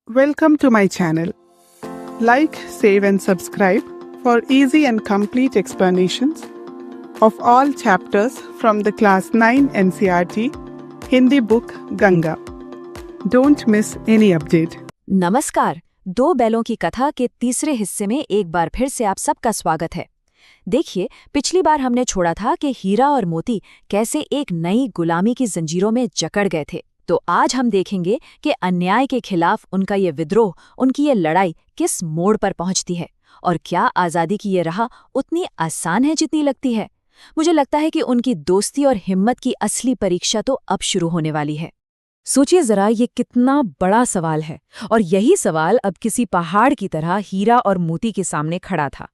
Welcome to my channel. Like, save and subscribe for easy and complete explanations of all chapters from the Class 9 NCERT Hindi book Ganga. Don't miss any update. नमस्कार। दो बैलों की कथा के तीसरे हिस्से में एक बार फिर से आप सबका स्वागत है। देखिए, पिछली बार हमने छोड़ा था कि हीरा और मोती कैसे एक नई गुलामी की जंजीरों में जकड़ गए थे। तो आज हम देखेंगे कि अन्याय के खिलाफ उनका ये विद्रोह, उनकी ये लड़ाई किस मोड़ पर पहुंचती है और क्या आज़ादी की ये राह उतनी आसान है जितनी लगती है। मुझे लगता है कि उनकी दोस्ती और हिम्मत की असली परीक्षा तो अब शुरू होने वाली है। सोचिए जरा, ये कितना बड़ा सवाल है और यही सवाल अब किसी पहाड़ की तरह हीरा और मोती के सामने खड़ा था।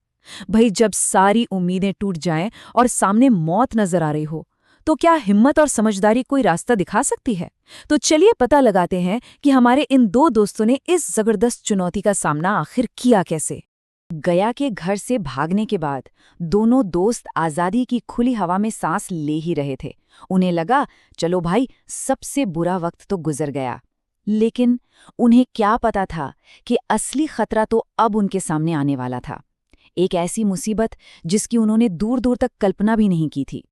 भाई, जब सारी उम्मीदें टूट जाएं और सामने मौत नजर आ रही हो, तो क्या हिम्मत और समझदारी कोई रास्ता दिखा सकती है? तो चलिए पता लगाते हैं कि हमारे इन दो दोस्तों ने इस जबरदस्त चुनौती का सामना आखिर किया कैसे। गया के घर से भागने के बाद दोनों दोस्त आज़ादी की खुली हवा में सांस ले ही रहे थे। उन्हें लगा, चलो भाई, सबसे बुरा वक्त तो गुजर गया। लेकिन उन्हें क्या पता था कि असली खतरा तो अब उनके सामने आने वाला था। एक ऐसी मुसीबत जिसकी उन्होंने दूर दूर तक कल्पना भी नहीं की थी।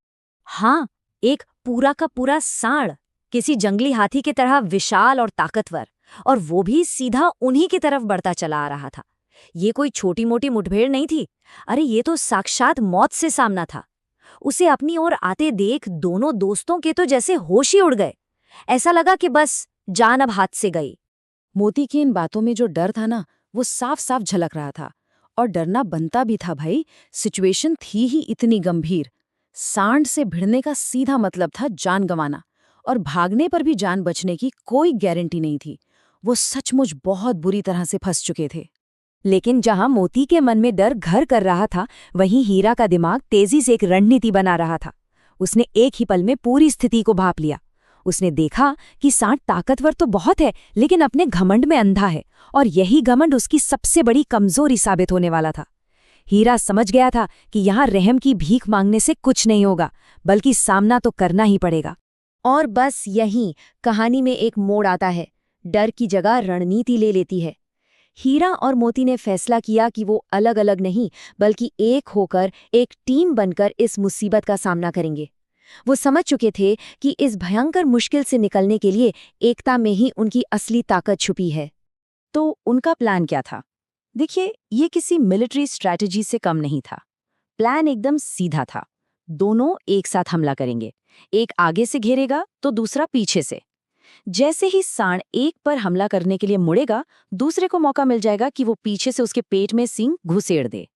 हाँ, एक पूरा का पूरा सांड, किसी जंगली हाथी की तरह विशाल और ताकतवर, और वो भी सीधा उन्हीं की तरफ बढ़ता चला आ रहा था। ये कोई छोटी मोटी मुठभेड़ नहीं थी। अरे, ये तो साक्षात मौत से सामना था। उसे अपनी ओर आते देख दोनों दोस्तों के तो जैसे होश ही उड़ गए। ऐसा लगा कि बस जान अब हाथ से गई। मोती की इन बातों में जो डर था ना, वो साफ साफ झलक रहा था। और डरना बनता भी था भाई, सिचुएशन थी ही इतनी गंभीर। सांड से भिड़ने का सीधा मतलब था जान गंवाना, और भागने पर भी जान बचने की कोई गारंटी नहीं थी। वो सचमुच बहुत बुरी तरह से फंस चुके थे। लेकिन जहां मोती के मन में डर घर कर रहा था, वहीं हीरा का दिमाग तेजी से एक रणनीति बना रहा था। उसने एक ही पल में पूरी स्थिति को भांप लिया। उसने देखा कि सांड ताकतवर तो बहुत है, लेकिन अपने घमंड में अंधा है, और यही घमंड उसकी सबसे बड़ी कमजोरी साबित होने वाला था। हीरा समझ गया था कि यहाँ रहम की भीख मांगने से कुछ नहीं होगा, बल्कि सामना तो करना ही पड़ेगा। और बस यहीं कहानी में एक मोड़ आता है। डर की जगह रणनीति ले लेती है। हीरा और मोती ने फैसला किया कि वो अलग अलग नहीं, बल्कि एक होकर, एक टीम बनकर इस मुसीबत का सामना करेंगे। वो समझ चुके थे कि इस भयंकर मुश्किल से निकलने के लिए एकता में ही उनकी असली ताकत छुपी है। तो उनका प्लान क्या था? देखिए, ये किसी मिलिट्री स्ट्रैटेजी से कम नहीं था। प्लान एकदम सीधा था। दोनों एक साथ हमला करेंगे। एक आगे से घेरेगा तो दूसरा पीछे से। जैसे ही सांड एक पर हमला करने के लिए मुड़ेगा, दूसरे को मौका मिल जाएगा कि वो पीछे से उसके पेट में सींग घुसेड़ दे।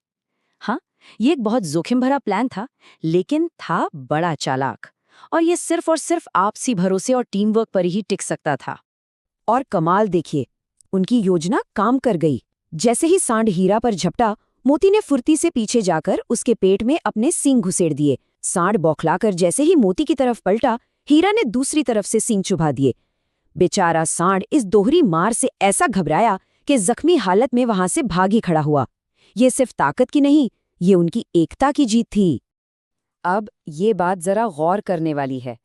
हाँ, ये एक बहुत जोखिम भरा प्लान था, लेकिन था बड़ा चालाक। और ये सिर्फ और सिर्फ आपसी भरोसे और टीम वर्क पर ही टिक सकता था। और कमाल देखिए, उनकी योजना काम कर गई। जैसे ही सांड हीरा पर झपटा, मोती ने फुर्ती से पीछे जाकर उसके पेट में अपने सींग घुसेड़ दिए। सांड बौखलाकर जैसे ही मोती की तरफ पलटा, हीरा ने दूसरी तरफ से सींग चुभा दिए। बेचारा सांड इस दोहरी मार से ऐसा घबराया कि जख्मी हालत में वहां से भाग ही खड़ा हुआ। ये सिर्फ ताकत की नहीं, ये उनकी एकता की जीत थी। अब ये बात जरा गौर करने वाली है।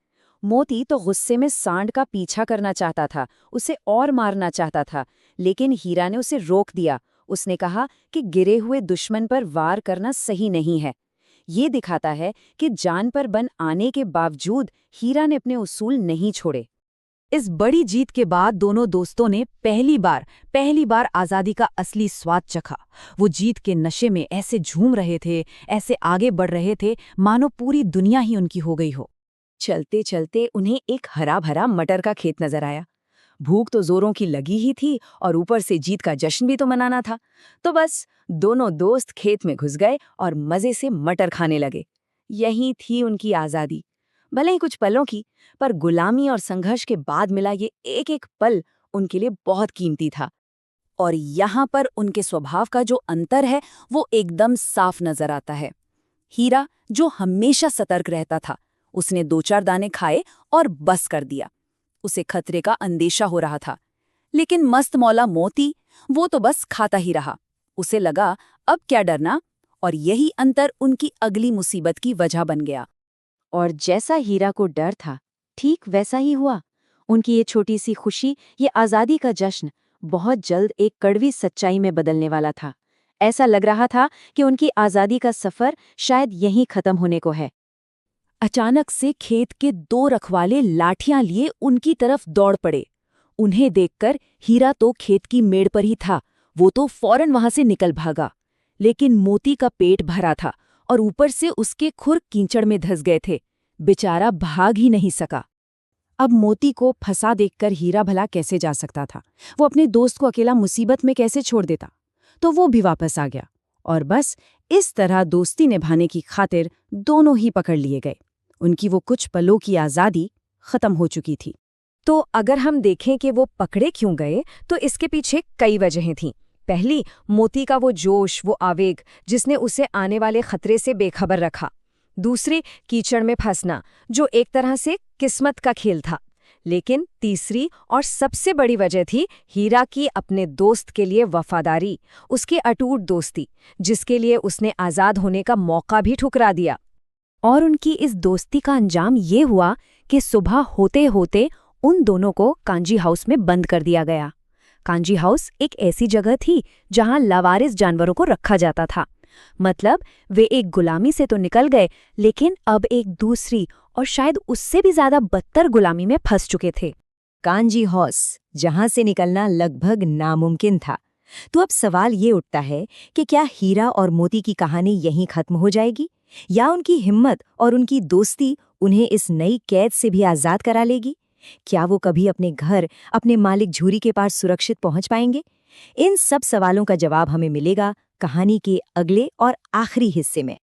मोती तो गुस्से में सांड का पीछा करना चाहता था, उसे और मारना चाहता था, लेकिन हीरा ने उसे रोक दिया। उसने कहा कि गिरे हुए दुश्मन पर वार करना सही नहीं है। ये दिखाता है कि जान पर बन आने के बावजूद हीरा ने अपने उसूल नहीं छोड़े। इस बड़ी जीत के बाद दोनों दोस्तों ने पहली बार आज़ादी का असली स्वाद चखा। वो जीत के नशे में ऐसे झूम रहे थे, ऐसे आगे बढ़ रहे थे, मानो पूरी दुनिया ही उनकी हो गई हो। चलते चलते उन्हें एक हरा भरा मटर का खेत नजर आया। भूख तो जोरों की लगी ही थी, और ऊपर से जीत का जश्न भी तो मनाना था। तो बस दोनों दोस्त खेत में घुस गए और मजे से मटर खाने लगे। यही थी उनकी आज़ादी। भले ही कुछ पलों की, पर गुलामी और संघर्ष के बाद मिला ये एक एक पल उनके लिए बहुत कीमती था। और यहाँ पर उनके स्वभाव का जो अंतर है, वो एकदम साफ नजर आता है। हीरा, जो हमेशा सतर्क रहता था, उसने 2-4 दाने खाए और बस कर दिया। उसे खतरे का अंदेशा हो रहा था। लेकिन मस्त मौला मोती, वो तो बस खाता ही रहा। उसे लगा, अब क्या डरना। और यही अंतर उनकी अगली मुसीबत की वजह बन गया। और जैसा हीरा को डर था, ठीक वैसा ही हुआ। उनकी ये छोटी सी खुशी, ये आज़ादी का जश्न, बहुत जल्द एक कड़वी सच्चाई में बदलने वाला था। ऐसा लग रहा था कि उनकी आज़ादी का सफ़र शायद यहीं ख़त्म होने को है। अचानक से खेत के 2 रखवाले लाठियां लिए उनकी तरफ दौड़ पड़े। उन्हें देखकर हीरा तो खेत की मेड़ पर ही था, वो तो फौरन वहां से निकल भागा। लेकिन मोती का पेट भरा था और ऊपर से उसके खुर कीचड़ में धंस गए थे। बेचारा भाग ही नहीं सका। अब मोती को फंसा देखकर हीरा भला कैसे जा सकता था? वो अपने दोस्त को अकेला मुसीबत में कैसे छोड़ देता? तो वो भी वापस आ गया और बस इस तरह दोस्ती निभाने की खातिर दोनों ही पकड़ लिए गए। उनकी वो कुछ पलों की आज़ादी खत्म हो चुकी थी। तो अगर हम देखें कि वो पकड़े क्यों गए, तो इसके पीछे कई वजहें थीं। पहली, मोती का वो जोश, वो आवेग जिसने उसे आने वाले खतरे से बेखबर रखा। दूसरी, कीचड़ में फंसना, जो एक तरह से किस्मत का खेल था। लेकिन तीसरी और सबसे बड़ी वजह थी हीरा की अपने दोस्त के लिए वफादारी, उसकी अटूट दोस्ती, जिसके लिए उसने आज़ाद होने का मौका भी ठुकरा दिया। और उनकी इस दोस्ती का अंजाम ये हुआ कि सुबह होते होते उन दोनों को कांजी हाउस में बंद कर दिया गया। कांजी हाउस एक ऐसी जगह थी जहां लावारिस जानवरों को रखा जाता था। मतलब वे एक गुलामी से तो निकल गए, लेकिन अब एक दूसरी और शायद उससे भी ज्यादा बदतर गुलामी में फंस चुके थे। कांजी हाउस, जहां से निकलना लगभग नामुमकिन था। तो अब सवाल ये उठता है कि क्या हीरा और मोती की कहानी यहीं खत्म हो जाएगी, या उनकी हिम्मत और उनकी दोस्ती उन्हें इस नई कैद से भी आज़ाद करा लेगी? क्या वो कभी अपने घर, अपने मालिक झूरी के पास सुरक्षित पहुंच पाएंगे? इन सब सवालों का जवाब हमें मिलेगा कहानी के अगले और आखिरी हिस्से में।